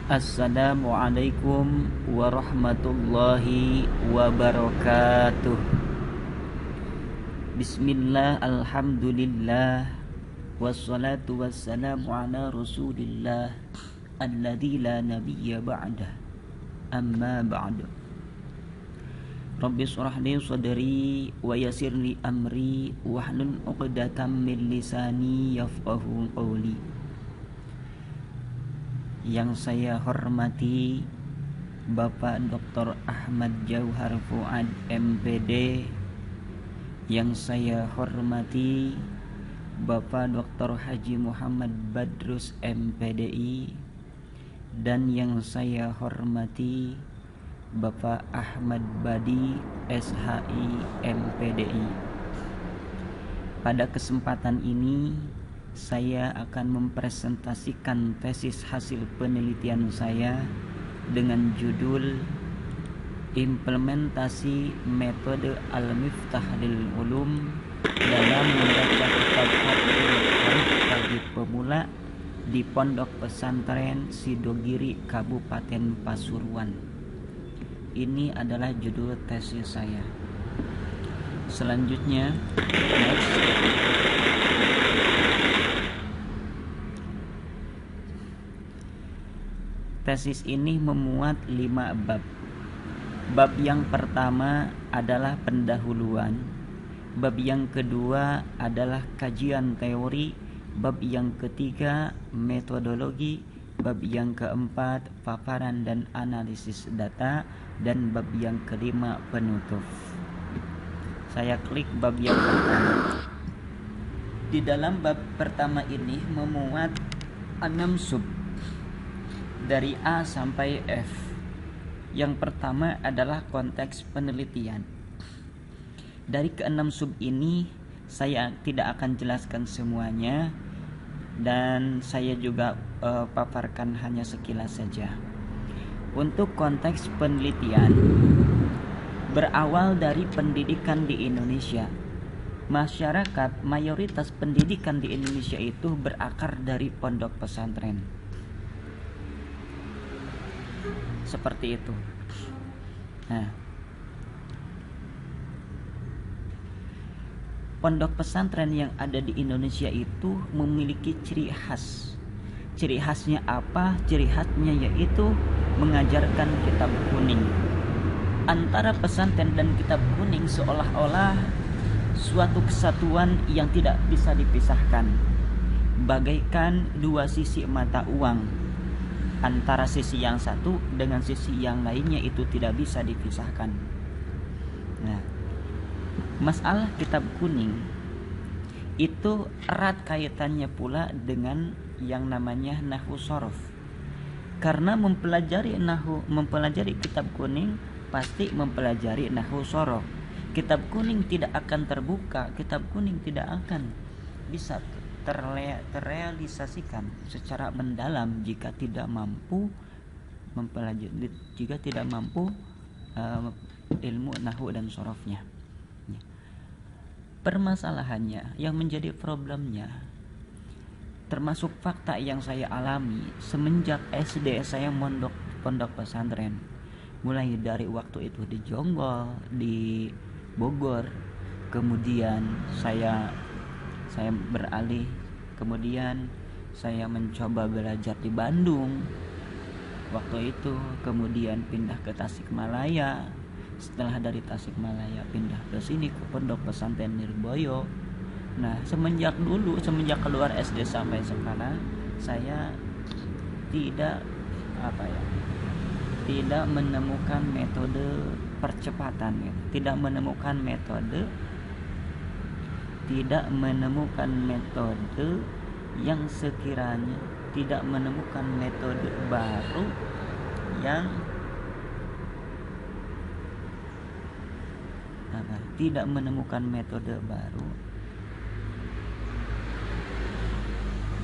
Assalamualaikum warahmatullahi wabarakatuh. Bismillah, alhamdulillah, wassalatu wassalamu ala rasulillah alladzi la nabiyya ba'dah, amma ba'du. Rabbi shrah li sadri wa yassir li amri wahlul 'uqdatam min lisani yafqahu qawli. Yang saya hormati Bapak Dr. Ahmad Jauhar Fuad MPD, yang saya hormati Bapak Dr. Haji Muhammad Badrus MPDI, dan yang saya hormati Bapak Ahmad Badi SHI MPDI. Pada kesempatan ini saya akan mempresentasikan tesis hasil penelitian saya dengan judul Implementasi Metode Al-Miftah lil Ulum dalam membaca kitab Hadis bagi pemula di Pondok Pesantren Sidogiri, Kabupaten Pasuruan. Ini adalah judul tesis saya. Selanjutnya, next. Tesis ini memuat 5 bab. Bab yang pertama adalah pendahuluan. Bab yang kedua adalah kajian teori. Bab yang ketiga metodologi. Bab yang keempat paparan dan analisis data. Dan bab yang kelima penutup. Saya klik bab yang pertama. Di dalam bab pertama ini memuat 6 sub dari A sampai F. Yang pertama adalah konteks penelitian. Dari ke-6 sub ini saya tidak akan jelaskan semuanya, dan saya juga paparkan hanya sekilas saja. Untuk konteks penelitian, berawal dari pendidikan di Indonesia. Masyarakat, mayoritas pendidikan di Indonesia itu berakar dari pondok pesantren. Seperti itu. Nah, pondok pesantren yang ada di Indonesia itu memiliki ciri khas. Ciri khasnya apa? Ciri khasnya yaitu mengajarkan kitab kuning. Antara pesantren dan kitab kuning seolah-olah suatu kesatuan yang tidak bisa dipisahkan, bagaikan dua sisi mata uang. Antara sisi yang satu dengan sisi yang lainnya itu tidak bisa dipisahkan. Nah, masalah kitab kuning itu erat kaitannya pula dengan yang namanya nahwu shorof. Karena mempelajari kitab kuning pasti mempelajari nahwu shorof. Kitab kuning tidak akan terbuka, kitab kuning tidak akan bisa terrealisasikan secara mendalam jika tidak mampu mempelajari, jika tidak mampu ilmu nahwu dan sorofnya. Permasalahannya yang menjadi problemnya, termasuk fakta yang saya alami semenjak SD saya pondok pesantren, mulai dari waktu itu di Jonggol, di Bogor, kemudian saya beralih, kemudian saya mencoba belajar di Bandung waktu itu, kemudian pindah ke Tasikmalaya. Setelah dari Tasikmalaya pindah ke sini ke Pondok Pesantren Nirboyo. Nah, semenjak keluar SD sampai sekarang saya tidak menemukan metode percepatan, tidak menemukan metode yang sekiranya tidak menemukan metode baru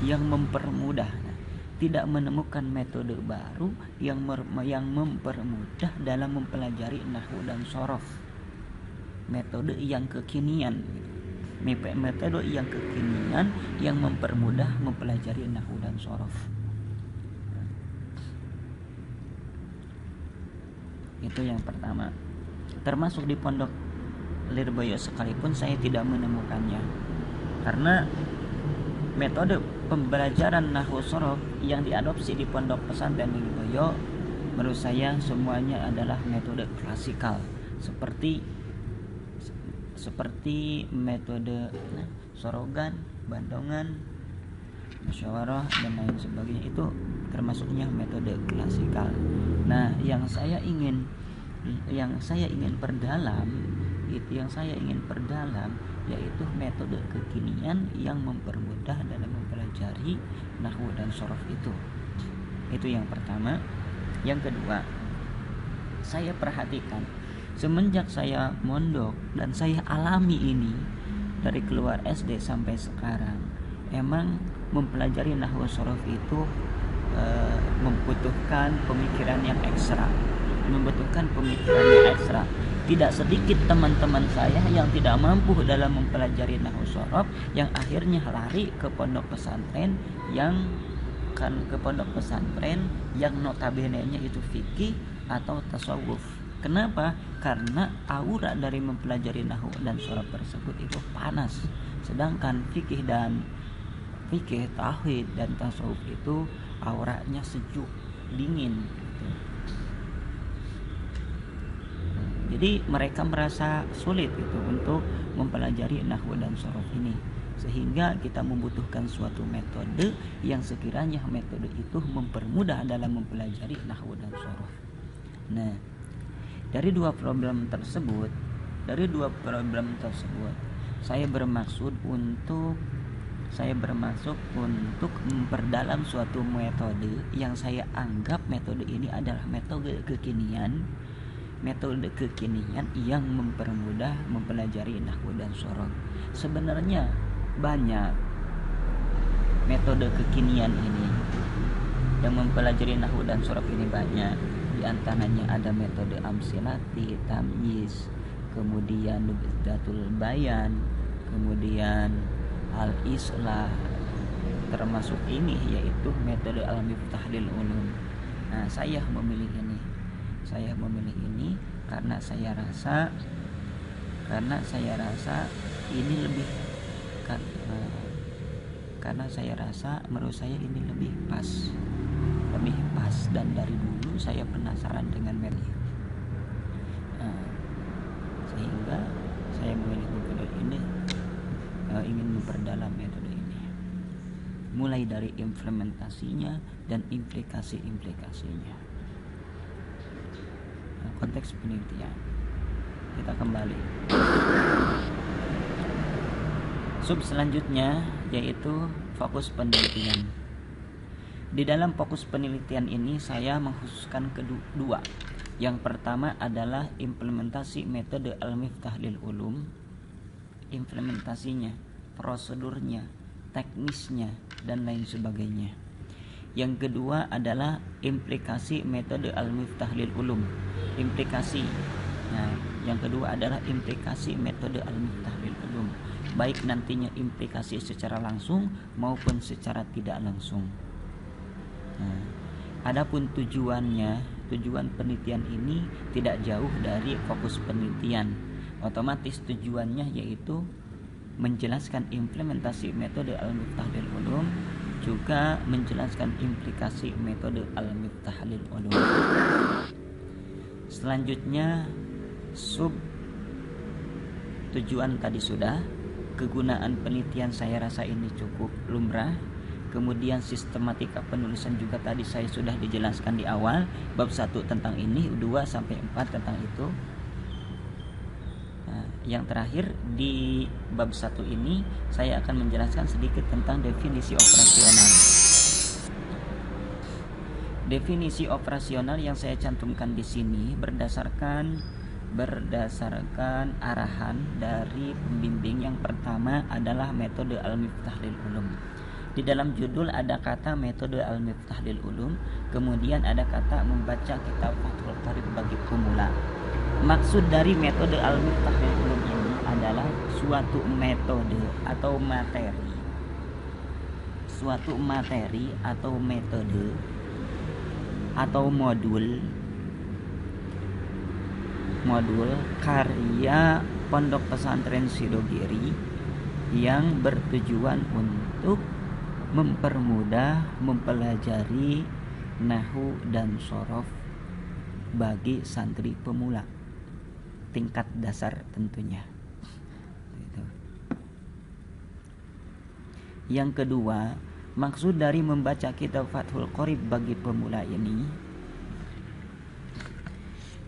yang mempermudah, tidak menemukan metode baru yang mempermudah dalam mempelajari nahwu dan shorof. Metode yang kekinian yang mempermudah mempelajari nahwu dan shorof. Itu yang pertama. Termasuk di Pondok Lirboyo sekalipun saya tidak menemukannya. Karena metode pembelajaran nahwu sorof yang diadopsi di Pondok Pesantren Lirboyo menurut saya semuanya adalah metode klasikal, seperti metode sorogan, bandongan, musyawarah dan lain sebagainya, itu termasuknya metode klasikal. Nah, yang saya ingin perdalam yaitu metode kekinian yang mempermudah dalam mempelajari nahwu dan sorof itu. Itu yang pertama. Yang kedua, saya perhatikan semenjak saya mondok dan saya alami ini dari keluar SD sampai sekarang, emang mempelajari nahwu sorof itu membutuhkan pemikiran yang ekstra. Tidak sedikit teman-teman saya yang tidak mampu dalam mempelajari nahwu sorof yang akhirnya lari ke pondok pesantren yang notabene-nya itu fikih atau tasawuf. Kenapa? Karena aura dari mempelajari nahwu dan sorof tersebut itu panas, sedangkan fikih, tauhid dan tasawuf itu auranya sejuk, dingin. Jadi mereka merasa sulit itu untuk mempelajari nahwu dan sorof ini, sehingga kita membutuhkan suatu metode yang sekiranya metode itu mempermudah dalam mempelajari nahwu dan sorof. Nah, dari dua problem tersebut, saya bermaksud untuk memperdalam suatu metode yang saya anggap metode ini adalah metode kekinian yang mempermudah mempelajari nahwu dan sorof. Sebenarnya banyak metode kekinian ini yang mempelajari nahwu dan sorof ini banyak. Di antaranya ada metode amsilati, tamyiz, kemudian nubdatul bayan, kemudian al-islah, termasuk ini yaitu metode al-miftah lil ulum. Nah, saya memilih ini karena saya rasa ini lebih karena saya rasa menurut saya ini lebih pas, dan dari dulu saya penasaran dengan metode sehingga saya memilih metode ini, ingin memperdalam metode ini mulai dari implementasinya dan implikasi-implikasinya. Konteks penelitian, kita kembali. Sub selanjutnya yaitu fokus penelitian. Di dalam fokus penelitian ini saya mengkhususkan kedua. Yang pertama adalah implementasi metode al-miftah lil ulum, implementasinya, prosedurnya, teknisnya dan lain sebagainya. Yang kedua adalah implikasi metode al-miftah lil ulum. Yang kedua adalah implikasi metode al-miftah lil ulum, baik nantinya implikasi secara langsung maupun secara tidak langsung. Adapun tujuan penelitian ini tidak jauh dari fokus penelitian. Otomatis tujuannya yaitu menjelaskan implementasi metode al-miftah lil ulum, juga menjelaskan implikasi metode al-miftah lil ulum. Selanjutnya sub tujuan tadi sudah, kegunaan penelitian saya rasa ini cukup lumrah. Kemudian sistematika penulisan juga tadi saya sudah dijelaskan di awal, bab 1 tentang ini, 2 sampai 4 tentang itu. Yang terakhir di bab 1 ini saya akan menjelaskan sedikit tentang definisi operasional. Definisi operasional yang saya cantumkan di sini berdasarkan arahan dari pembimbing. Yang pertama adalah metode al-miftah lil ulum. Di dalam judul ada kata metode al-miftah lil ulum, kemudian ada kata membaca kitab Fathul Qarib bagi pemula. Maksud dari metode al-miftah lil ulum ini adalah suatu metode atau materi, atau metode atau modul modul karya Pondok Pesantren Sidogiri yang bertujuan untuk mempermudah mempelajari nahwu dan shorof bagi santri pemula tingkat dasar tentunya. Yang kedua, maksud dari membaca kitab Fathul Qorib bagi pemula ini,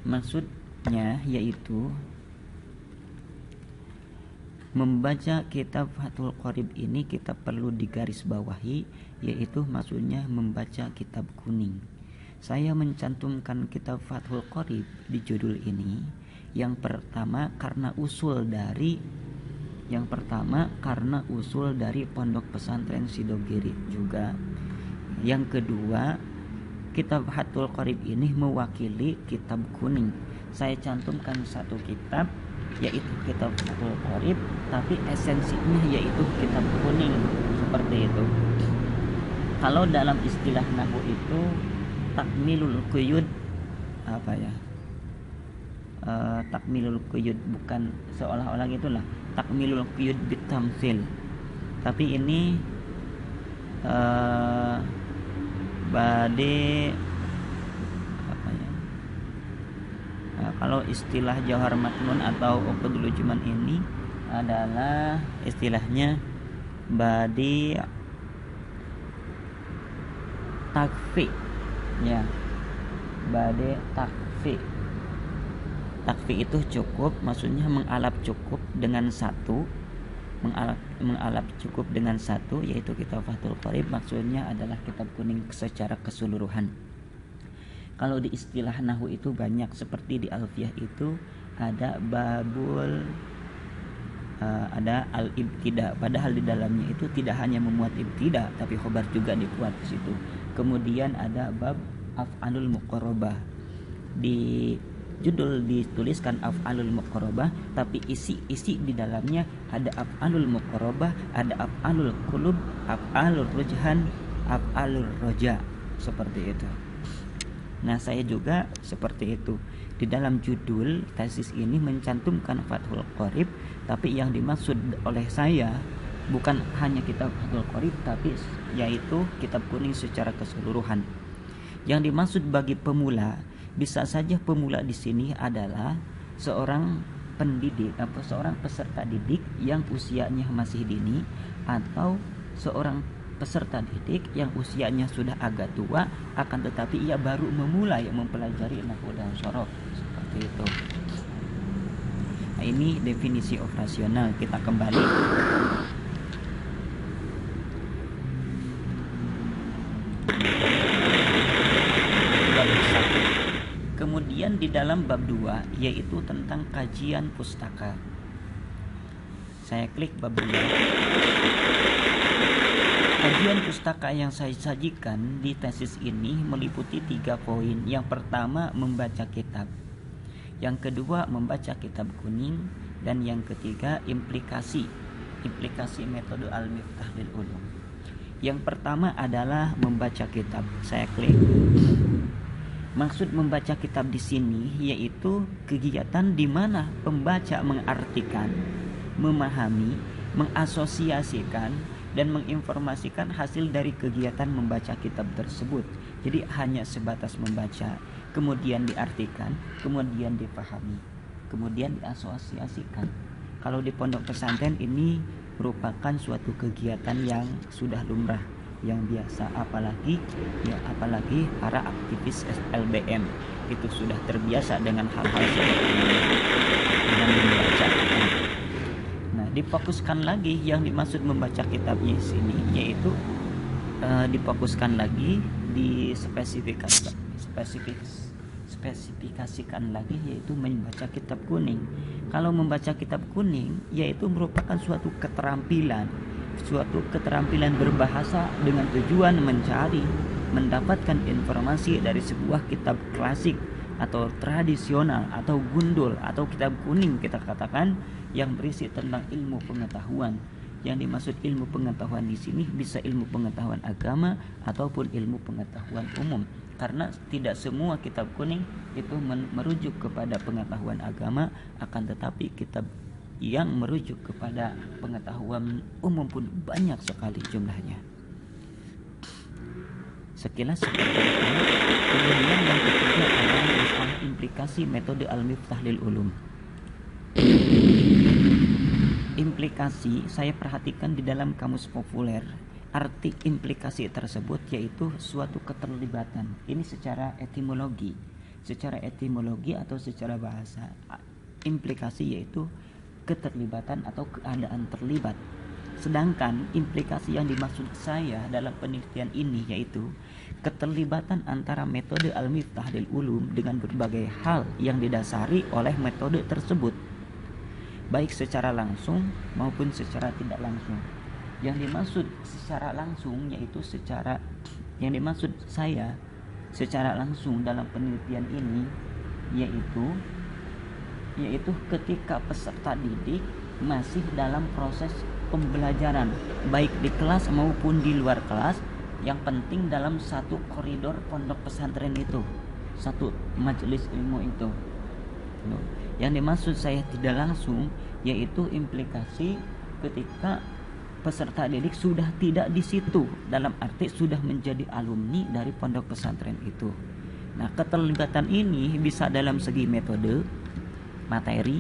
maksudnya yaitu membaca kitab Fathul Qorib ini kita perlu digarisbawahi, yaitu maksudnya membaca kitab kuning. Saya mencantumkan kitab Fathul Qorib di judul ini yang pertama karena usul dari Pondok Pesantren Sidogiri juga. Yang kedua, kitab Fathul Qorib ini mewakili kitab kuning. Saya cantumkan satu kitab yaitu kitab Fathul Qorib, tapi esensinya yaitu kitab kuning, seperti itu. Kalau dalam istilah nahwu itu takmilul quyud takmilul quyud, bukan seolah-olah gitulah takmilul quyud bitamsil, tapi ini kalau istilah Jauhar Maknun atau Uqdul Juman ini adalah istilahnya badi takfi, ya, badi takfi. Takfi itu cukup, maksudnya mengalap cukup dengan satu, yaitu kitab Fathul Qorib, maksudnya adalah kitab kuning secara keseluruhan. Kalau di istilah nahwu itu banyak, seperti di Alfiyah itu ada babul, ada al-ibtida, padahal di dalamnya itu tidak hanya memuat ibtida, tapi khobar juga dibuat di situ. Kemudian ada bab af'alul muqarrabah, di judul dituliskan af'alul muqarrabah, tapi isi di dalamnya ada af'alul muqarrabah, ada af'alul qulub, af'alur rujhan, af'alur roja, seperti itu. Nah, saya juga seperti itu. Di dalam judul tesis ini mencantumkan Fathul Qorib, tapi yang dimaksud oleh saya bukan hanya kitab Fathul Qorib, tapi yaitu kitab kuning secara keseluruhan. Yang dimaksud bagi pemula, bisa saja pemula di sini adalah seorang pendidik atau seorang peserta didik yang usianya masih dini, atau seorang peserta didik yang usianya sudah agak tua, akan tetapi ia baru memulai mempelajari nahwu dan shorof, seperti itu. Nah, ini definisi operasional. Kita kembali. Bab 1. Kemudian di dalam bab 2 yaitu tentang kajian pustaka. Saya klik bab 2. Kajian pustaka yang saya sajikan di tesis ini meliputi 3 poin. Yang pertama, membaca kitab. Yang kedua, membaca kitab kuning. Dan yang ketiga, implikasi metode Al-Miftah lil Ulum. Yang pertama adalah membaca kitab. Saya klik. Maksud membaca kitab di sini yaitu kegiatan di mana pembaca mengartikan, memahami, mengasosiasikan, dan menginformasikan hasil dari kegiatan membaca kitab tersebut. Jadi hanya sebatas membaca, kemudian diartikan, kemudian dipahami, kemudian diasosiasikan. Kalau di pondok pesantren ini merupakan suatu kegiatan yang sudah lumrah, yang biasa, apalagi para aktivis LBM itu sudah terbiasa dengan hal-hal seperti ini, dengan membaca. Nah, difokuskan lagi yang dimaksud membaca kitabnya di sini, yaitu difokuskan lagi, spesifikasikan lagi, yaitu membaca kitab kuning. Kalau membaca kitab kuning, yaitu merupakan suatu keterampilan berbahasa dengan tujuan mencari, mendapatkan informasi dari sebuah kitab klasik atau tradisional atau gundul atau kitab kuning kita katakan, yang berisi tentang ilmu pengetahuan, Yang dimaksud ilmu pengetahuan di sini bisa ilmu pengetahuan agama ataupun ilmu pengetahuan umum. Karena tidak semua kitab kuning itu merujuk kepada pengetahuan agama, akan tetapi kitab yang merujuk kepada pengetahuan umum pun banyak sekali jumlahnya. Sekilas seperti itu. Kemudian yang ketiga adalah masalah implikasi metode Al-Miftah lil Ulum. Implikasi saya perhatikan di dalam kamus populer. Arti implikasi tersebut yaitu suatu keterlibatan. Ini secara etimologi. Secara etimologi atau secara bahasa, implikasi yaitu keterlibatan atau keadaan terlibat. Sedangkan implikasi yang dimaksud saya dalam penelitian ini yaitu keterlibatan antara metode Al-Miftah lil Ulum dengan berbagai hal yang didasari oleh metode tersebut, baik secara langsung maupun secara tidak langsung. Yang dimaksud secara langsung yaitu yang dimaksud saya secara langsung dalam penelitian ini yaitu ketika peserta didik masih dalam proses pembelajaran, baik di kelas maupun di luar kelas, yang penting dalam satu koridor pondok pesantren itu, satu majelis ilmu itu. Yang dimaksud saya tidak langsung yaitu implikasi ketika peserta didik sudah tidak di situ, dalam arti sudah menjadi alumni dari pondok pesantren itu. Nah, keterlibatan ini bisa dalam segi metode, materi,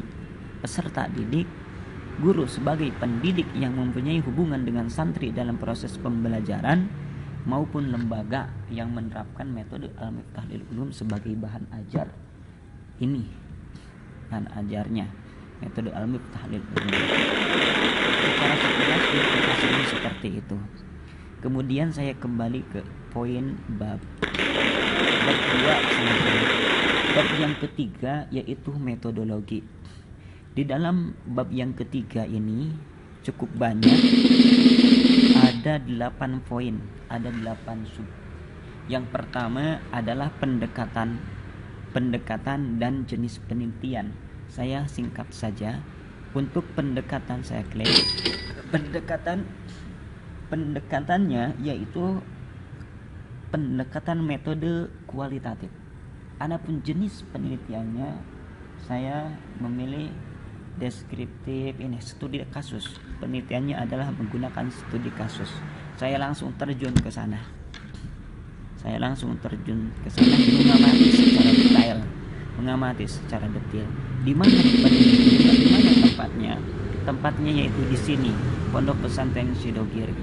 peserta didik, guru sebagai pendidik yang mempunyai hubungan dengan santri dalam proses pembelajaran, maupun lembaga yang menerapkan metode Al-Miftah lil Ulum sebagai bahan ajar. Ini bahan ajarnya, metode Al-Miftah lil Ulum. Secara sekilas implikasinya seperti itu. Kemudian saya kembali ke poin bab 2. Bab yang ketiga yaitu metodologi. Di dalam bab yang ketiga ini cukup banyak, ada 8 poin, ada 8 sub. Yang pertama adalah pendekatan dan jenis penelitian. Saya singkat saja. Untuk pendekatan saya klaim pendekatannya yaitu pendekatan metode kualitatif. Adapun jenis penelitiannya saya memilih deskriptif, ini studi kasus. Penelitiannya adalah menggunakan studi kasus. Saya langsung terjun ke sana. mengamati secara detail. Di mana tempatnya? Tempatnya yaitu di sini, Pondok Pesantren Sidogiri.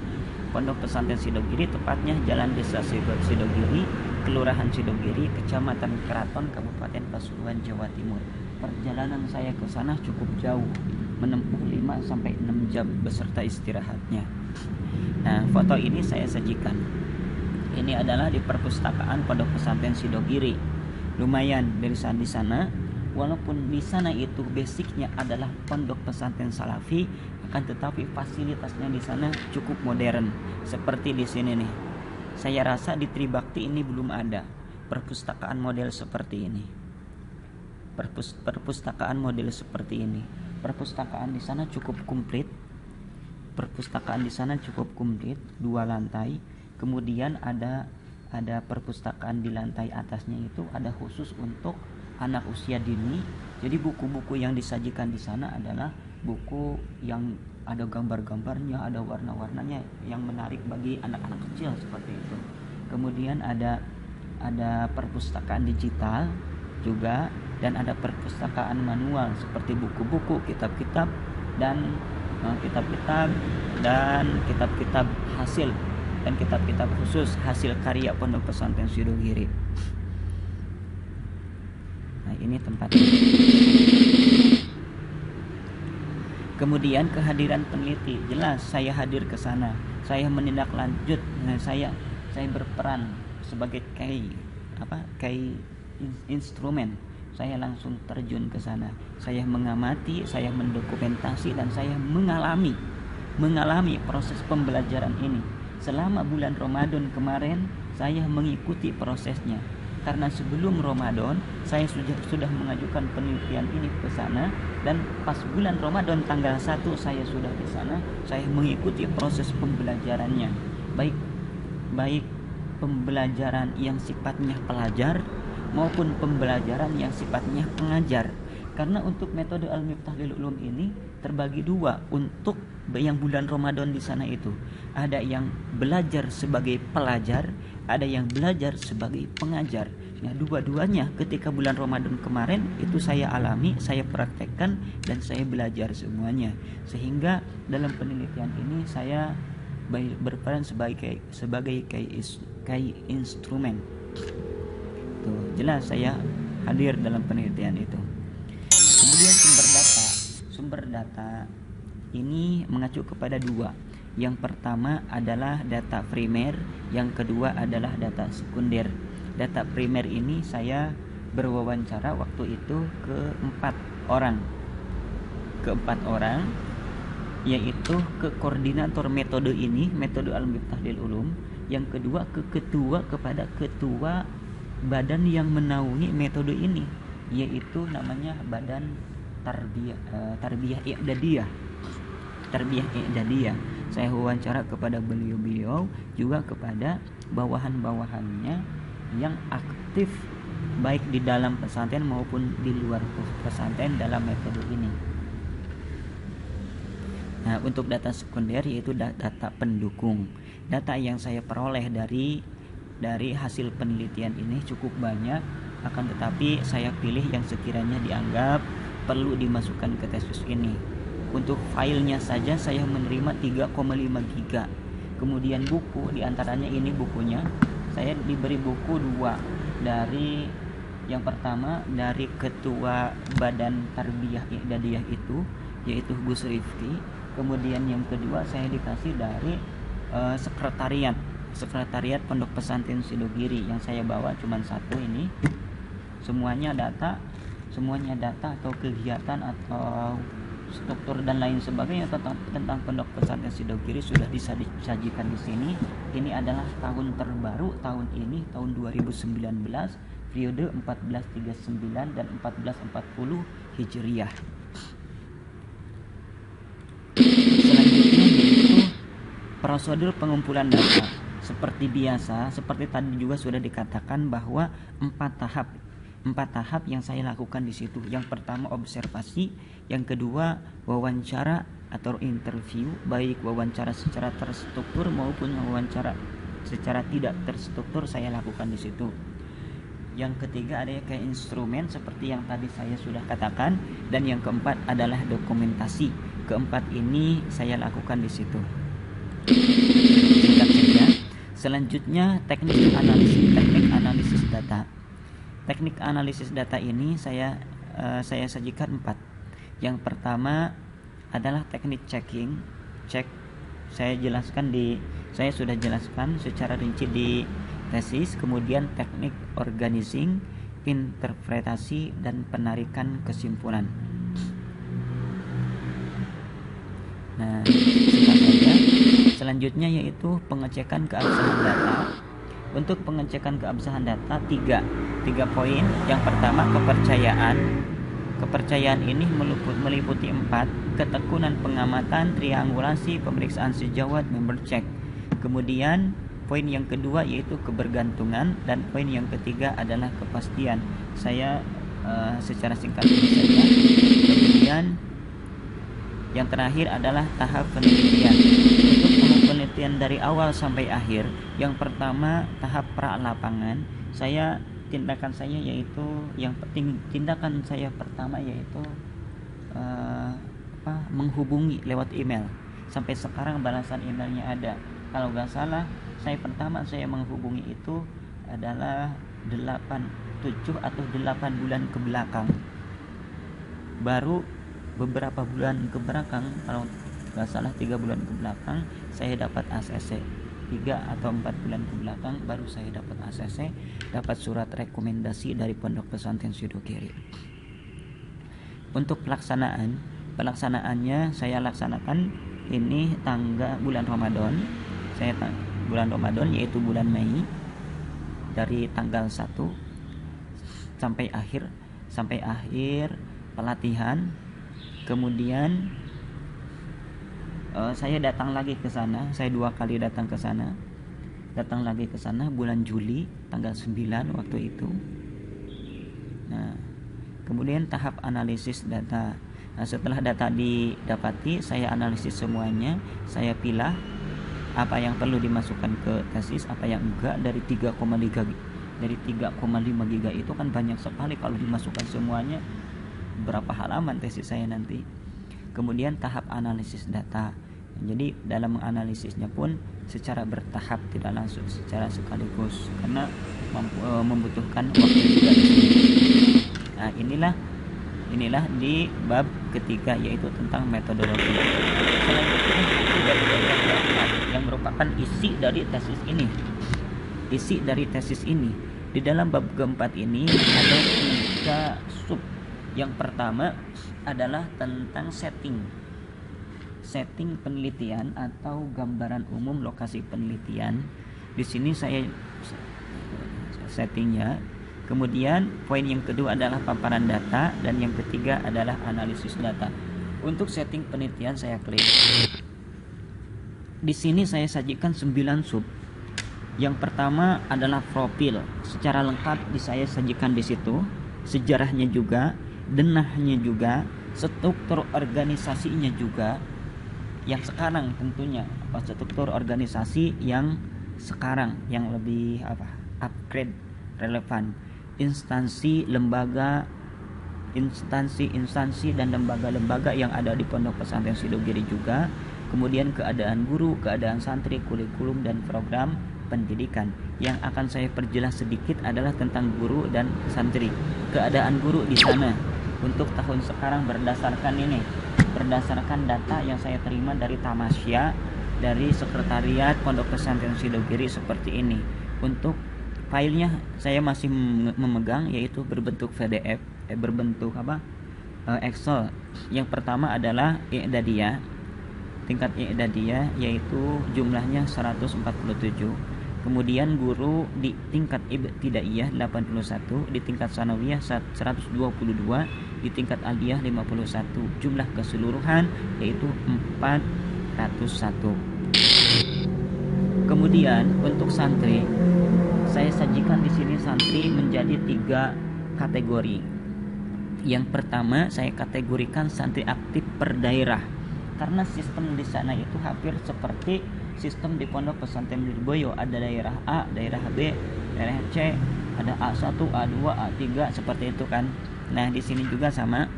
Pondok Pesantren Sidogiri tepatnya Jalan Desa Sidogiri, Kelurahan Sidogiri, Kecamatan Keraton, Kabupaten Pasuruan, Jawa Timur. Perjalanan saya ke sana cukup jauh, menempuh 5 sampai 6 jam beserta istirahatnya. Nah, foto ini saya sajikan. Ini adalah di perpustakaan Pondok Pesantren Sidogiri. Lumayan dari di sana, walaupun di sana itu basicnya adalah pondok pesantren salafi, akan tetapi fasilitasnya di sana cukup modern. Seperti di sini nih. Saya rasa di Tribakti ini belum ada perpustakaan model seperti ini. Perpustakaan model seperti ini. Perpustakaan di sana cukup komplit. 2 lantai. Kemudian ada perpustakaan di lantai atasnya itu ada khusus untuk anak usia dini. Jadi buku-buku yang disajikan di sana adalah buku yang ada gambar-gambarnya, ada warna-warnanya yang menarik bagi anak-anak kecil seperti itu. Kemudian ada perpustakaan digital juga, dan ada perpustakaan manual seperti buku-buku, kitab-kitab dan kitab-kitab hasil dan kitab-kitab khusus hasil karya Pondok Pesantren Sidogiri. Nah, ini tempatnya. Kemudian kehadiran peneliti, jelas saya hadir ke sana. Saya menindaklanjut. Nah, saya berperan sebagai key instrumen. Saya langsung terjun ke sana. Saya mengamati, saya mendokumentasi, dan saya mengalami proses pembelajaran ini. Selama bulan Ramadan kemarin saya mengikuti prosesnya. karena sebelum Ramadan saya sudah mengajukan penelitian ini ke sana, dan pas bulan Ramadan tanggal 1 saya sudah di sana. Saya mengikuti proses pembelajarannya, baik pembelajaran yang sifatnya pelajar maupun pembelajaran yang sifatnya pengajar. Karena untuk metode Al-Miftah lil Ulum ini terbagi dua. Untuk yang bulan Ramadan di sana itu ada yang belajar sebagai pelajar, ada yang belajar sebagai pengajar. Nah, dua-duanya ketika bulan Ramadan kemarin itu saya alami, saya praktekkan, dan saya belajar semuanya. Sehingga dalam penelitian ini saya berperan sebagai instrumen. Tuh, jelas saya hadir dalam penelitian itu. Kemudian sumber data ini mengacu kepada dua. Yang pertama adalah data primer, yang kedua adalah data sekunder. Data primer ini saya berwawancara waktu itu ke empat orang, yaitu ke koordinator metode ini, metode Al-Miftah lil Ulum. Yang kedua kepada ketua badan yang menaungi metode ini, yaitu namanya Badan Tarbiyah I'dadiyah. Saya wawancara kepada beliau juga kepada bawahan-bawahannya yang aktif baik di dalam pesantren maupun di luar pesantren dalam metode ini. Nah, untuk data sekunder yaitu data pendukung. Data yang saya peroleh dari hasil penelitian ini cukup banyak, akan tetapi saya pilih yang sekiranya dianggap perlu dimasukkan ke tesis ini. Untuk filenya saja saya menerima 3,5 giga. Kemudian buku, diantaranya ini bukunya, saya diberi buku 2. Dari yang pertama dari ketua Badan Tarbiyah I'dadiyah itu, yaitu Gus Rifki. Kemudian yang kedua saya dikasih dari sekretariat Pondok Pesantren Sidogiri. Yang saya bawa cuma satu ini. Semuanya data atau kegiatan atau struktur dan lain sebagainya tentang Pondok Pesantren Sidogiri sudah disajikan di sini. Ini adalah tahun terbaru, tahun ini tahun 2019, periode 1439 dan 1440 Hijriah. Selanjutnya yaitu prosedur pengumpulan data. Seperti biasa, seperti tadi juga sudah dikatakan bahwa 4 tahap yang saya lakukan di situ. Yang pertama observasi, yang kedua wawancara atau interview, baik wawancara secara terstruktur maupun wawancara secara tidak terstruktur saya lakukan di situ. Yang ketiga ada kayak instrumen seperti yang tadi saya sudah katakan, dan yang keempat adalah dokumentasi. Keempat ini saya lakukan di situ. Singkat saja. Selanjutnya teknik analisis data. Teknik analisis data ini saya sajikan 4. Yang pertama adalah teknik cek. Saya sudah jelaskan secara rinci di tesis. Kemudian teknik organizing, interpretasi, dan penarikan kesimpulan. Nah, singkat saja. Selanjutnya yaitu pengecekan keabsahan data. Untuk pengecekan keabsahan data 3 poin. Yang pertama kepercayaan. Kepercayaan ini meliputi 4: ketekunan pengamatan, triangulasi, pemeriksaan sejawat, member check. Kemudian poin yang kedua yaitu kebergantungan, dan poin yang ketiga adalah kepastian. Saya secara singkat saja. Kemudian yang terakhir adalah tahap penelitian. Untuk penelitian dari awal sampai akhir, yang pertama tahap pra lapangan. Tindakan saya pertama yaitu menghubungi lewat email. Sampai sekarang balasan emailnya ada. Kalau nggak salah, saya menghubungi itu adalah 7 atau 8 bulan ke belakang. Baru beberapa bulan ke belakang, kalau nggak salah 3 bulan ke belakang, saya dapat ACC. 3 atau 4 bulan ke belakang baru saya dapat ACC, dapat surat rekomendasi dari Pondok Pesantren Sidogiri. Untuk pelaksanaannya saya laksanakan ini bulan Ramadan. Bulan Ramadan yaitu bulan Mei, dari tanggal 1 sampai akhir pelatihan. Kemudian saya datang lagi ke sana. Saya 2 kali datang lagi ke sana bulan Juli tanggal 9 waktu itu. Nah, kemudian tahap analisis data. Nah, setelah data didapati, saya analisis semuanya, saya pilah apa yang perlu dimasukkan ke tesis, apa yang enggak. Dari 3,5 giga itu kan banyak sekali, kalau dimasukkan semuanya berapa halaman tesis saya nanti. Kemudian tahap analisis data. Jadi dalam menganalisisnya pun secara bertahap, tidak langsung secara sekaligus, karena membutuhkan waktu juga di sini. Nah, inilah di bab ketiga, yaitu tentang metodologi. Selanjutnya yang merupakan isi dari tesis ini. Di dalam bab keempat ini ada 3 sub. Yang pertama adalah tentang setting penelitian atau gambaran umum lokasi penelitian. Di sini saya settingnya. Kemudian poin yang kedua adalah paparan data, dan yang ketiga adalah analisis data. Untuk setting penelitian saya klik. Di sini saya sajikan 9 sub. Yang pertama adalah profil. Secara lengkap saya sajikan di situ. Sejarahnya juga, denahnya juga, struktur organisasinya juga. Yang sekarang tentunya struktur organisasi yang sekarang yang lebih upgrade, relevan. Instansi dan lembaga-lembaga yang ada di Pondok Pesantren Sidogiri juga. Kemudian keadaan guru, keadaan santri, kurikulum dan program pendidikan. Yang akan saya perjelas sedikit adalah tentang guru dan santri. Keadaan guru di sana untuk tahun sekarang berdasarkan data yang saya terima dari Tamasya, dari sekretariat Pondok Pesantren Sidogiri seperti ini. Untuk filenya saya masih memegang, yaitu berbentuk PDF, Excel. Yang pertama adalah i'dadiyah. Tingkat i'dadiyah yaitu jumlahnya 147. Kemudian guru di tingkat ibtidaiyah 81, di tingkat sanawiyah 122, di tingkat aliyah 51. Jumlah keseluruhan yaitu 401. Kemudian untuk santri, saya sajikan di sini santri menjadi 3 kategori. Yang pertama saya kategorikan santri aktif per daerah, karena sistem di sana itu hampir seperti sistem di Pondok Pesantren Lirboyo. Ada daerah A, daerah B, daerah C, ada A1, A2, A3 seperti itu kan. Nah, di sini juga sama.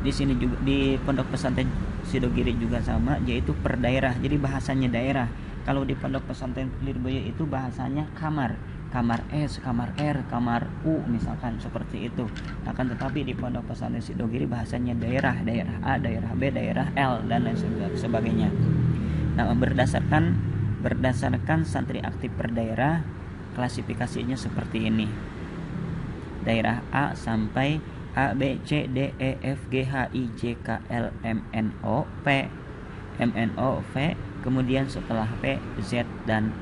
Di sini juga di Pondok Pesantren Sidogiri juga sama, yaitu per daerah. Jadi bahasanya daerah. Kalau di Pondok Pesantren Lirboyo itu bahasanya kamar S, kamar R, kamar U misalkan seperti itu. Akan tetapi di Pondok Pesantren Sidogiri bahasanya daerah A, daerah B, daerah L dan lain sebagainya. Nah, berdasarkan santri aktif per daerah, klasifikasinya seperti ini. Daerah A sampai A, B, C, D, E, F, G, H, I, J, K, L, M, N, O, P, V. Kemudian setelah P, Z dan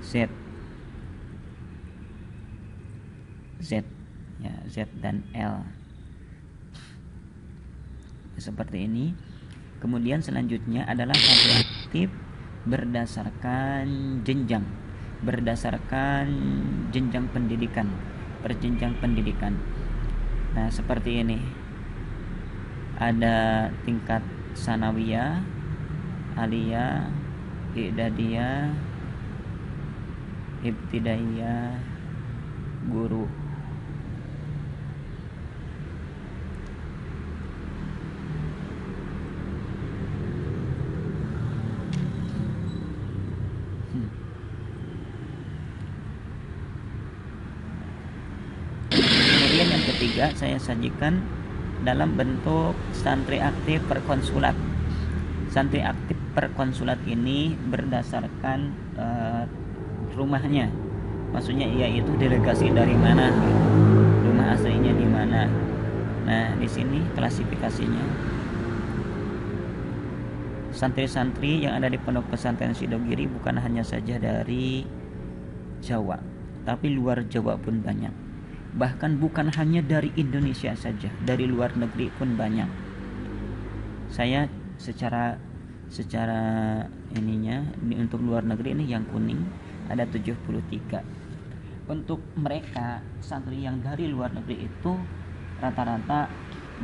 Z ya, Z dan L seperti ini. Kemudian selanjutnya adalah santri aktif berdasarkan jenjang pendidikan, berjenjang pendidikan. Nah, seperti ini. Ada tingkat sanawiyah, aliyah, i'dadiyah, ibtidaiyah, guru. Kemudian yang ketiga saya sajikan dalam bentuk santri aktif per konsulat. Santri aktif per konsulat ini berdasarkan rumahnya, maksudnya yaitu delegasi dari mana, rumah aslinya di mana. Nah, di sini klasifikasinya. Santri-santri yang ada di Pondok Pesantren Sidogiri bukan hanya saja dari Jawa, tetapi luar Jawa pun banyak. Bahkan bukan hanya dari Indonesia saja, dari luar negeri pun banyak. Saya secara ininya ini untuk luar negeri ini yang kuning ada 73. Untuk mereka santri yang dari luar negeri itu rata-rata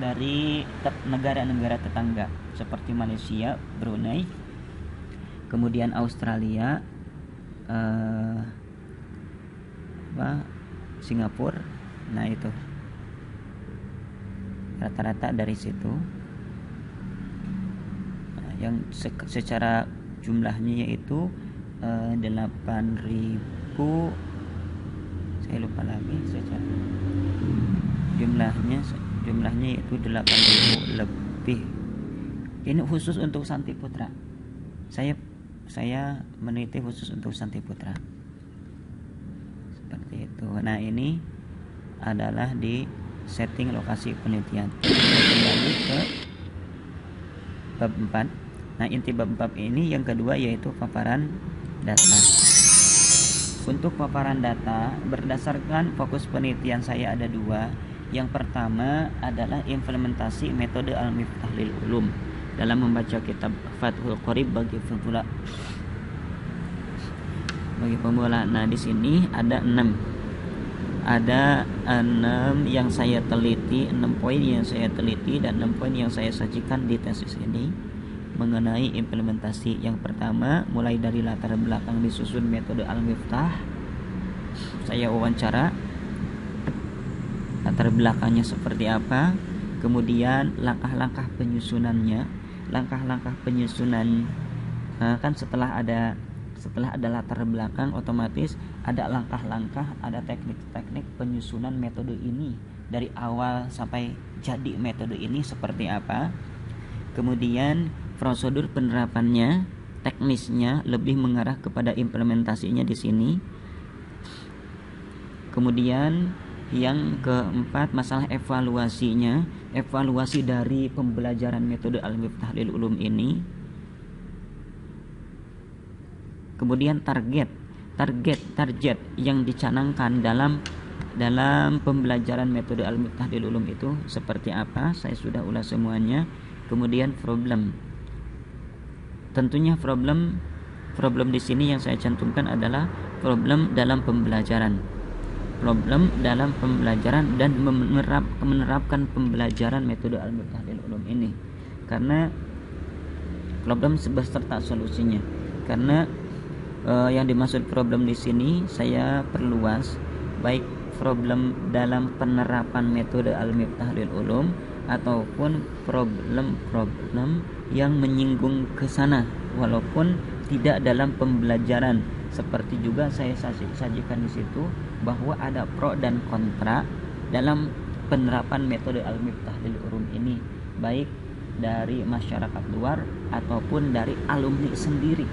dari negara-negara tetangga seperti Malaysia, Brunei, kemudian Australia, Singapura. Nah itu rata-rata dari situ. Nah, yang secara jumlahnya yaitu 8.000, saya lupa lagi secara jumlahnya yaitu 8.000 lebih. Ini khusus untuk Santi Putra. Saya meneliti khusus untuk Santi Putra. Seperti itu. Nah, ini adalah di setting lokasi penelitian. Kembali ke bab 4. Nah, inti bab 4 ini yang kedua yaitu paparan data. Untuk paparan data berdasarkan fokus penelitian saya ada 2. Yang pertama adalah implementasi metode al-miftah lil ulum dalam membaca kitab Fathul Qorib bagi pemula. Nah, di sini ada 6. Ada 6 yang saya teliti, 6 poin yang saya teliti dan 6 poin yang saya sajikan di tesis ini mengenai implementasi. Yang pertama, mulai dari latar belakang disusun metode al-miftah. Saya wawancara latar belakangnya seperti apa, kemudian langkah-langkah penyusunannya. Langkah-langkah penyusunan kan setelah ada latar belakang, otomatis ada langkah-langkah, ada teknik-teknik penyusunan metode ini dari awal sampai jadi metode ini seperti apa. Kemudian prosedur penerapannya, teknisnya lebih mengarah kepada implementasinya di sini. Kemudian yang keempat, masalah evaluasinya, evaluasi dari pembelajaran metode al-miftah lil ulum ini. Kemudian target yang dicanangkan dalam pembelajaran metode al-miftah lil ulum itu seperti apa, saya sudah ulas semuanya. Kemudian problem. Tentunya problem di sini yang saya cantumkan adalah problem dalam pembelajaran. Problem dalam pembelajaran dan menerapkan pembelajaran metode al-miftah lil ulum ini. Karena problem beserta solusinya. Karena yang dimaksud problem di sini saya perluas, baik problem dalam penerapan metode al-miftah lil ulum ataupun problem-problem yang menyinggung ke sana walaupun tidak dalam pembelajaran. Seperti juga saya sajikan di situ bahwa ada pro dan kontra dalam penerapan metode al-miftah lil ulum ini, baik dari masyarakat luar ataupun dari alumni sendiri.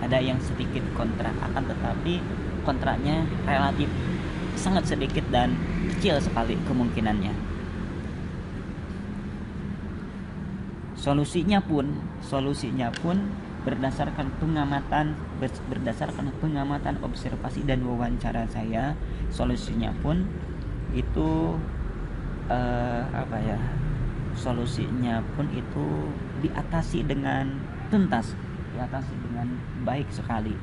Ada yang sedikit kontra, akan tetapi kontranya relatif sangat sedikit dan kecil sekali kemungkinannya. Solusinya pun berdasarkan pengamatan observasi dan wawancara saya, solusinya pun itu solusinya pun itu diatasi dengan tuntas, diatasi dengan baik sekali.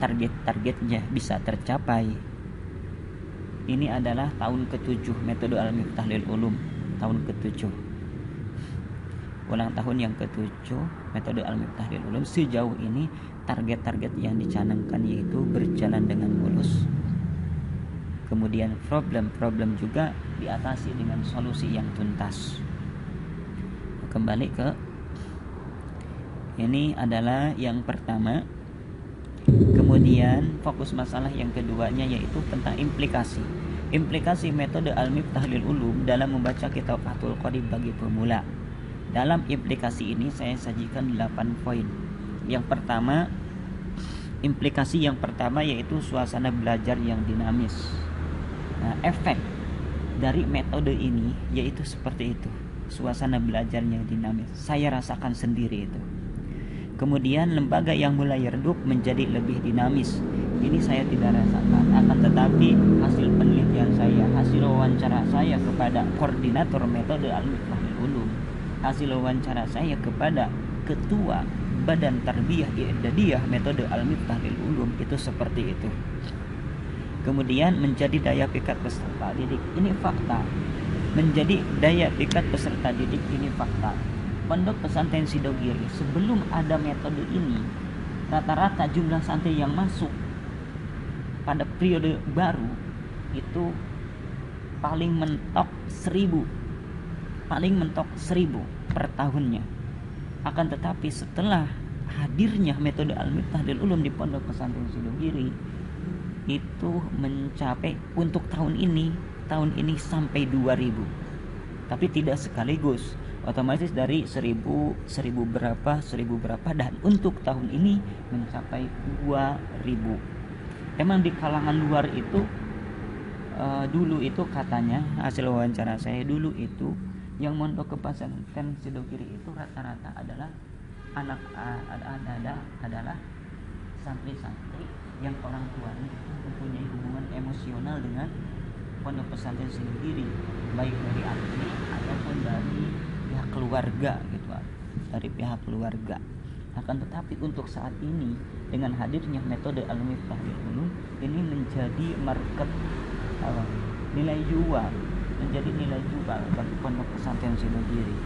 Targetnya bisa tercapai. Ini adalah tahun ke-7 metode al-miftah lil ulum, tahun ke-7, ulang tahun yang ke-7 metode al-miftah lil ulum. Sejauh ini target-target yang dicanangkan yaitu berjalan dengan mulus. Kemudian problem juga diatasi dengan solusi yang tuntas. Kembali ke ini adalah yang pertama. Kemudian fokus masalah yang keduanya yaitu tentang implikasi metode al-miftah lil ulum dalam membaca kitab Fathul Qorib bagi pemula. Dalam implikasi ini saya sajikan 8 poin. Yang pertama, implikasi yang pertama yaitu suasana belajar yang dinamis. Nah, efek dari metode ini yaitu seperti itu, suasana belajar yang dinamis. Saya rasakan sendiri itu. Kemudian lembaga yang mulai redup menjadi lebih dinamis, ini saya tidak rasakan. Akan tetapi hasil penelitian saya, hasil wawancara saya kepada koordinator metode Al-Miftah lil Ulum, hasil wawancara saya kepada ketua Badan Tarbiyah I'dadiyah metode Al-Miftah lil Ulum itu seperti itu. Kemudian menjadi daya pikat peserta didik, ini fakta. Menjadi daya pikat peserta didik, ini fakta. Pondok pesantren Sidogiri sebelum ada metode ini, rata-rata jumlah santri yang masuk pada periode baru itu paling mentok 1000 per tahunnya. Akan tetapi setelah hadirnya metode Al-Miftah lil Ulum di Pondok Pesantren Sidogiri itu mencapai untuk tahun ini sampai 2000, tapi tidak sekaligus, otomatis dari 1000 berapa, dan untuk tahun ini mencapai 2000. Emang di kalangan luar itu dulu itu katanya, hasil wawancara saya dulu itu yang mondok ke pesantren Sidogiri itu rata-rata adalah adalah santri-santri yang orang tuanya mempunyai hubungan emosional dengan pondok pesantren Sidogiri, baik dari alumni ataupun dari pihak keluarga gitu, dari pihak keluarga. Akan tetapi untuk saat ini dengan hadirnya metode Al-Miftah lil Ulum ini menjadi market, menjadi nilai jual bagi pondok pesantren Sidogiri.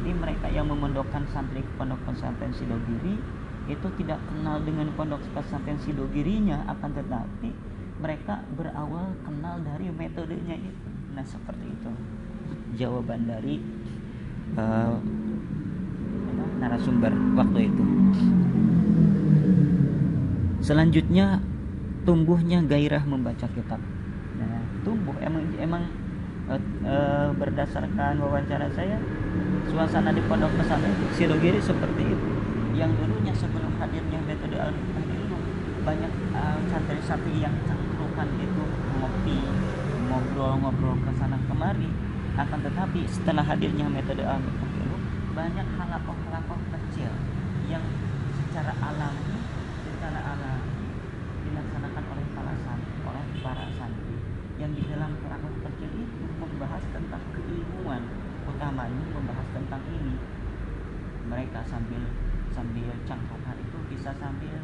Ini mereka yang memondokkan santri ke pondok pesantren Sidogiri itu tidak kenal dengan pondok pesantren Sidogirinya, akan tetapi mereka berawal kenal dari metodenya itu. Nah, seperti itu jawaban dari narasumber waktu itu. Selanjutnya, tumbuhnya gairah membaca kitab. Nah, tumbuh emang berdasarkan wawancara saya, suasana di pondok pesantren Sidogiri seperti itu. Yang dulunya sebelum hadirnya metode Al-Miftah lil Ulum, banyak santri-santri yang cangkrukan itu ngopi, ngobrol ke sana kemari. Akan tetapi setelah hadirnya metode Al-Miftah lil Ulum, banyak halakoh-halakoh kecil yang secara alami dilaksanakan oleh para santri yang di dalam halakoh kecil itu membahas tentang keilmuan, utamanya membahas tentang ini. Mereka sambil cangkrukan itu bisa sambil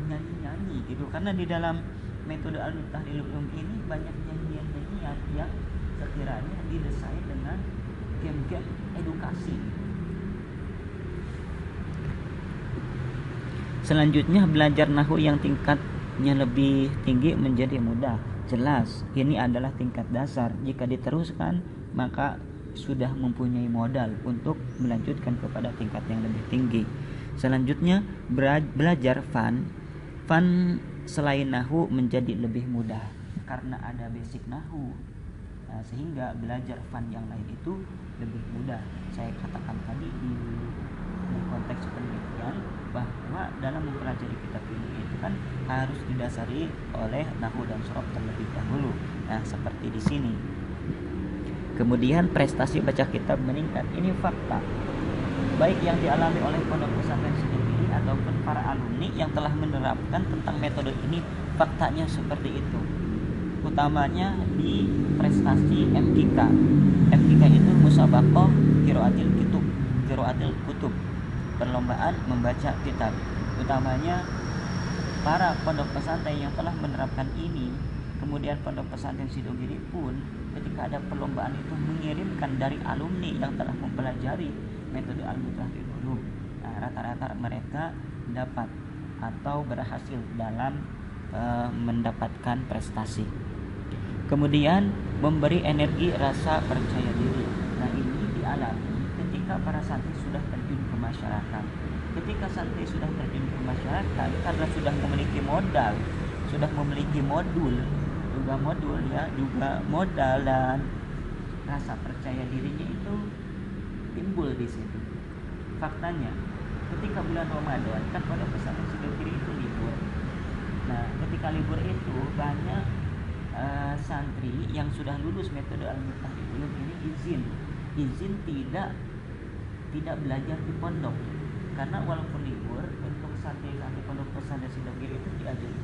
nyanyi gitu, karena di dalam metode Al-Miftah lil Ulum ini banyak nyanyian yang sekiranya didesain dengan game-game edukasi. Selanjutnya, belajar nahwu yang tingkatnya lebih tinggi menjadi mudah. Jelas, ini adalah tingkat dasar. Jika diteruskan, maka sudah mempunyai modal untuk melanjutkan kepada tingkat yang lebih tinggi. Selanjutnya, belajar fan selain nahwu menjadi lebih mudah karena ada basic nahwu. Nah, sehingga belajar fan yang lain itu lebih mudah. Saya katakan tadi di konteks penelitian bahwa dalam mempelajari kitab ini itu kan harus didasari oleh nahwu dan shoroh terlebih dahulu. Nah, seperti di sini. Kemudian prestasi baca kitab meningkat, ini fakta. Baik yang dialami oleh pondok pesantren Sidogiri ataupun para alumni yang telah menerapkan tentang metode ini, faktanya seperti itu. Utamanya di prestasi MGK. MGK itu musabaqah qiraatil kutub, perlombaan membaca kitab. Utamanya para pondok pesantren yang telah menerapkan ini, kemudian pondok pesantren Sidogiri pun ketika ada perlombaan itu mengirimkan dari alumni yang telah mempelajari metode Al-Miftah lil Ulum. Nah, rata-rata mereka dapat atau berhasil dalam mendapatkan prestasi. Kemudian memberi energi rasa percaya diri. Nah, ini dialami ketika para santri sudah terjun ke masyarakat. Ketika santri sudah terjun ke masyarakat, karena sudah memiliki modal, sudah memiliki modal dan rasa percaya dirinya itu timbul di situ. Faktanya, ketika bulan Ramadan kan pada pesantren Sidogiri itu libur. Nah, ketika libur itu banyak santri yang sudah lulus metode Al-Miftah lil Ulum ini izin tidak belajar di pondok, karena walaupun libur untuk santri-santri pondok pesantren Sidogiri itu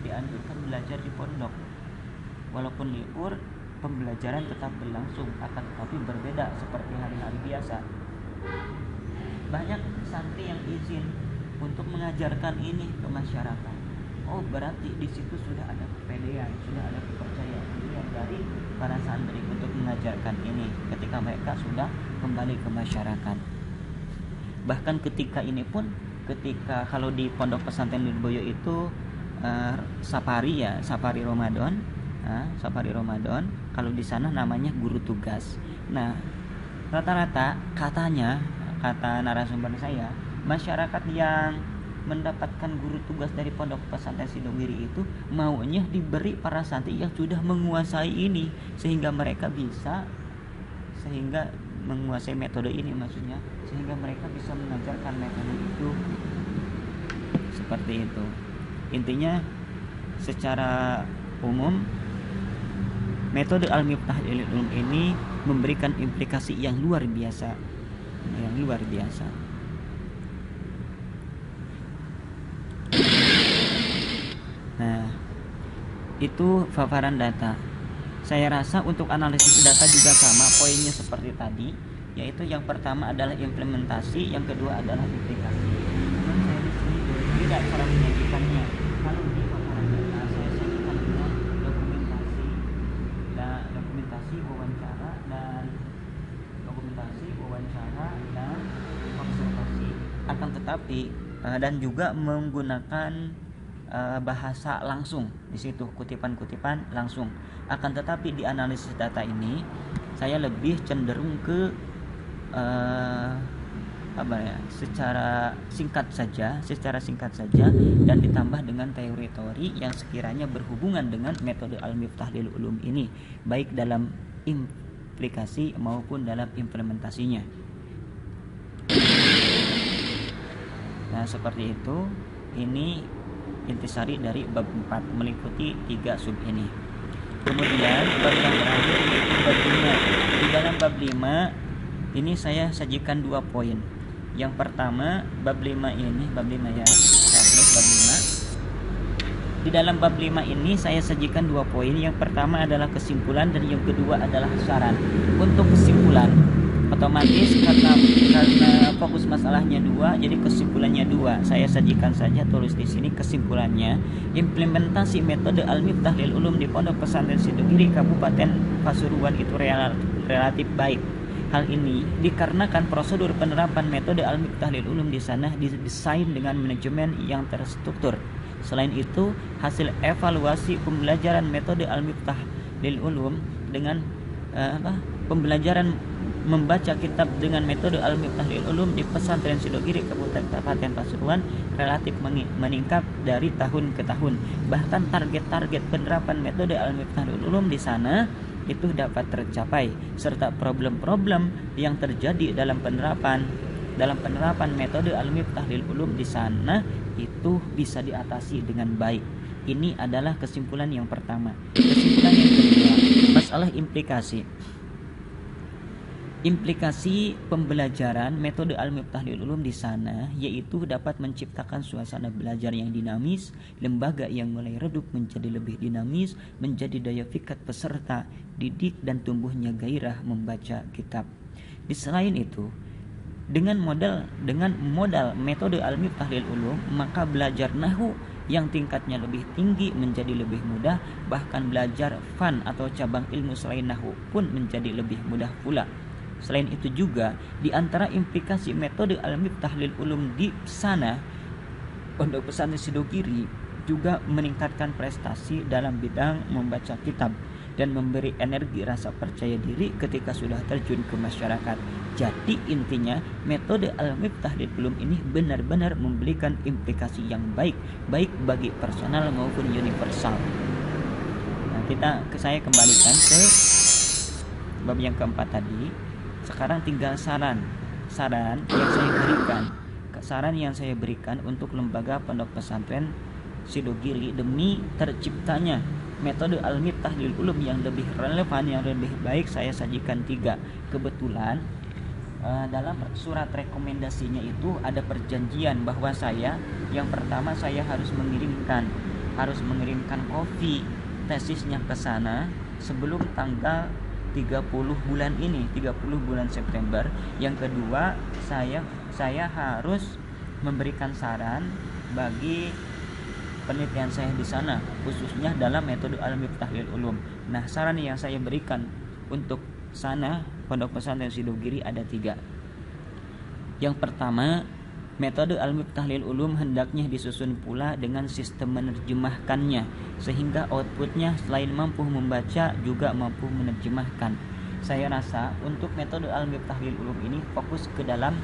dianjurkan belajar di pondok. Walaupun libur, pembelajaran tetap berlangsung, akan tetapi berbeda seperti hari-hari biasa. Banyak santri yang izin untuk mengajarkan ini ke masyarakat. Oh, berarti di situ sudah ada kepedean, sudah ada kepercayaan diri dari para santri untuk mengajarkan ini ketika mereka sudah kembali ke masyarakat. Bahkan ketika ini pun, ketika kalau di pondok pesantren Lirboyo itu safari Ramadan, safari Ramadan, kalau di sana namanya guru tugas. Nah, rata-rata kata narasumber saya, masyarakat yang mendapatkan guru tugas dari pondok pesantren Sidogiri itu maunya diberi para santri yang sudah menguasai ini, sehingga mereka bisa menguasai metode ini, maksudnya sehingga mereka bisa mengajarkan metode itu. Seperti itu intinya. Secara umum, metode Al-Miftah Lil Ulum ini memberikan implikasi yang luar biasa. Nah, itu paparan data. Saya rasa untuk analisis data juga sama, poinnya seperti tadi, yaitu yang pertama adalah implementasi, yang kedua adalah implikasi. Namun saya di sini berbeda cara menyajikannya. Kalau di paparan data saya sajikan dengan dokumentasi wawancara dan observasi. Akan tetapi dan juga menggunakan bahasa langsung di situ, kutipan-kutipan langsung. Akan tetapi di analisis data ini saya lebih cenderung ke secara singkat saja dan ditambah dengan teori-teori yang sekiranya berhubungan dengan metode Al-Miftah Lil Ulum ini, baik dalam implikasi maupun dalam implementasinya. Nah, seperti itu. Ini intisari dari bab 4 meliputi 3 sub ini. Kemudian bab yang terakhir yaitu bab 5. Di dalam bab 5 ini saya sajikan 2 poin. Yang pertama, bab 5 ya. Saya tulis bab 5. Di dalam bab 5 ini saya sajikan 2 poin. Yang pertama adalah kesimpulan dan yang kedua adalah saran. Untuk kesimpulan, otomatis karena fokus masalahnya 2, jadi kesimpulannya 2. Saya sajikan saja, tulis di sini kesimpulannya. Implementasi metode Al-Miftah Lil Ulum di Pondok Pesantren Sidogiri Kabupaten Pasuruan itu relatif baik. Hal ini dikarenakan prosedur penerapan metode Al-Miftah Lil Ulum di sana didesain dengan manajemen yang terstruktur. Selain itu, hasil evaluasi pembelajaran metode Al-Miftah Lil Ulum dengan pembelajaran membaca kitab dengan metode Al-Miftah Lil Ulum di Pesantren Sidogiri Kabupaten Pasuruan relatif meningkat dari tahun ke tahun. Bahkan target-target penerapan metode Al-Miftah Lil Ulum di sana itu dapat tercapai, serta problem-problem yang terjadi dalam penerapan metode Al-Miftah Lil Ulum di sana itu bisa diatasi dengan baik. Ini adalah kesimpulan yang pertama. Kesimpulan yang kedua, masalah implikasi. Implikasi pembelajaran metode Al-Miftah Lil Ulum di sana yaitu dapat menciptakan suasana belajar yang dinamis, lembaga yang mulai redup menjadi lebih dinamis, menjadi daya pikat peserta didik dan tumbuhnya gairah membaca kitab. Di selain itu, dengan modal metode Al-Miftah Lil Ulum, maka belajar nahwu yang tingkatnya lebih tinggi menjadi lebih mudah, bahkan belajar fan atau cabang ilmu selain nahwu pun menjadi lebih mudah pula. Selain itu juga, di antara implikasi metode Al-Miftah Lil Ulum di sana, Pondok Pesantren Sidogiri juga meningkatkan prestasi dalam bidang membaca kitab dan memberi energi rasa percaya diri ketika sudah terjun ke masyarakat. Jadi intinya, metode Al-Miftah Lil Ulum ini benar-benar memberikan implikasi yang baik bagi personal maupun universal. Nah, saya kembalikan ke bab yang keempat tadi. Sekarang tinggal saran yang saya berikan untuk lembaga Pondok Pesantren Sidogiri demi terciptanya metode Al-Miftah Lil Ulum yang lebih relevan, yang lebih baik. Saya sajikan 3. Kebetulan dalam surat rekomendasinya itu ada perjanjian bahwa yang pertama saya harus mengirimkan kopi tesisnya ke sana sebelum tanggal 30 bulan September. Yang kedua, saya harus memberikan saran bagi penelitian saya di sana, khususnya dalam metode Al-Miftah lil Ulum. Nah, saran yang saya berikan untuk sana Pondok Pesantren Sidogiri ada 3. Yang pertama, metode Al-Miftah lil Ulum hendaknya disusun pula dengan sistem menerjemahkannya, sehingga outputnya selain mampu membaca juga mampu menerjemahkan. Saya rasa untuk metode Al-Miftah lil Ulum ini fokus ke dalam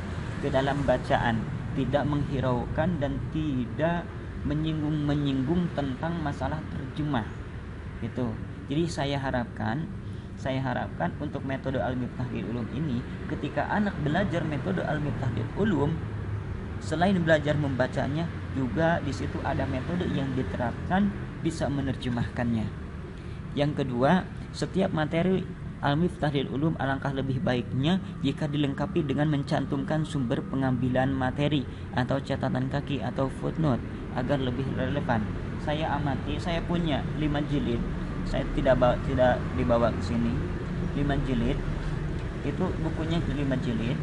bacaan, tidak menghiraukan dan tidak menyinggung tentang masalah terjemah. Itu. Jadi saya harapkan untuk metode Al-Miftah lil Ulum ini, ketika anak belajar metode Al-Miftah lil Ulum, selain belajar membacanya, juga di situ ada metode yang diterapkan bisa menerjemahkannya. Yang kedua, setiap materi Al-Miftah lil Ulum alangkah lebih baiknya jika dilengkapi dengan mencantumkan sumber pengambilan materi atau catatan kaki atau footnote agar lebih relevan. Saya amati, saya punya 5 jilid. Saya tidak dibawa ke sini. 5 jilid. Itu bukunya 5 jilid.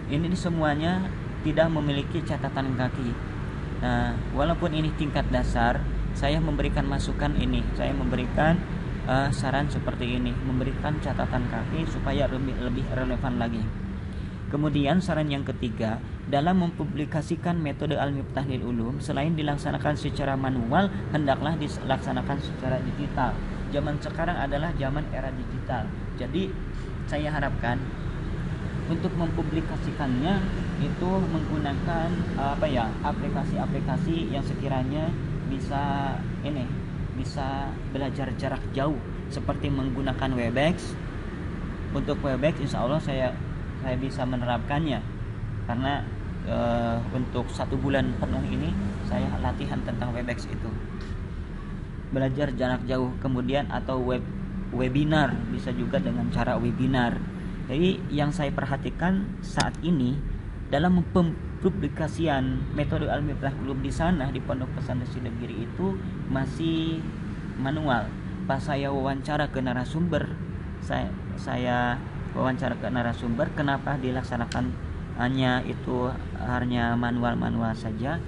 Ini semuanya tidak memiliki catatan kaki. Nah, walaupun ini tingkat dasar, saya memberikan masukan ini. Saya memberikan saran seperti ini, memberikan catatan kaki supaya lebih relevan lagi. Kemudian saran yang ketiga, dalam mempublikasikan metode Al-Miftah lil Ulum, selain dilaksanakan secara manual, hendaklah dilaksanakan secara digital. Zaman sekarang adalah zaman era digital. Jadi saya harapkan untuk mempublikasikannya itu menggunakan aplikasi-aplikasi yang sekiranya bisa belajar jarak jauh, seperti menggunakan Webex. Untuk Webex insya Allah saya bisa menerapkannya, karena untuk 1 bulan penuh ini saya latihan tentang Webex itu, belajar jarak jauh. Kemudian atau webinar, bisa juga dengan cara webinar. Jadi yang saya perhatikan saat ini dalam pempublikasian metode Al-Miftah Ulum di sana di Pondok Pesantren Sidogiri itu masih manual. Pas saya wawancara ke narasumber, kenapa dilaksanakan hanya manual saja,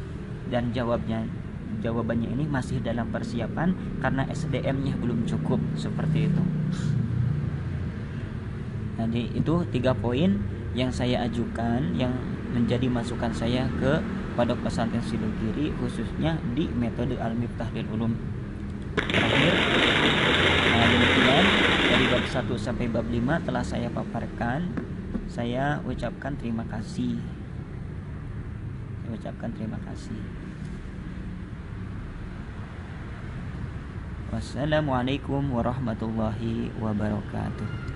dan jawabannya ini masih dalam persiapan karena SDM-nya belum cukup, seperti itu. Jadi itu 3 poin yang saya ajukan, yang menjadi masukan saya ke Pondok Pesantren Sidogiri, khususnya di metode Al-Miftah lil Ulum. Terakhir, demikian dari bab 1 sampai bab 5 telah saya paparkan. Saya ucapkan terima kasih. Wassalamualaikum warahmatullahi wabarakatuh.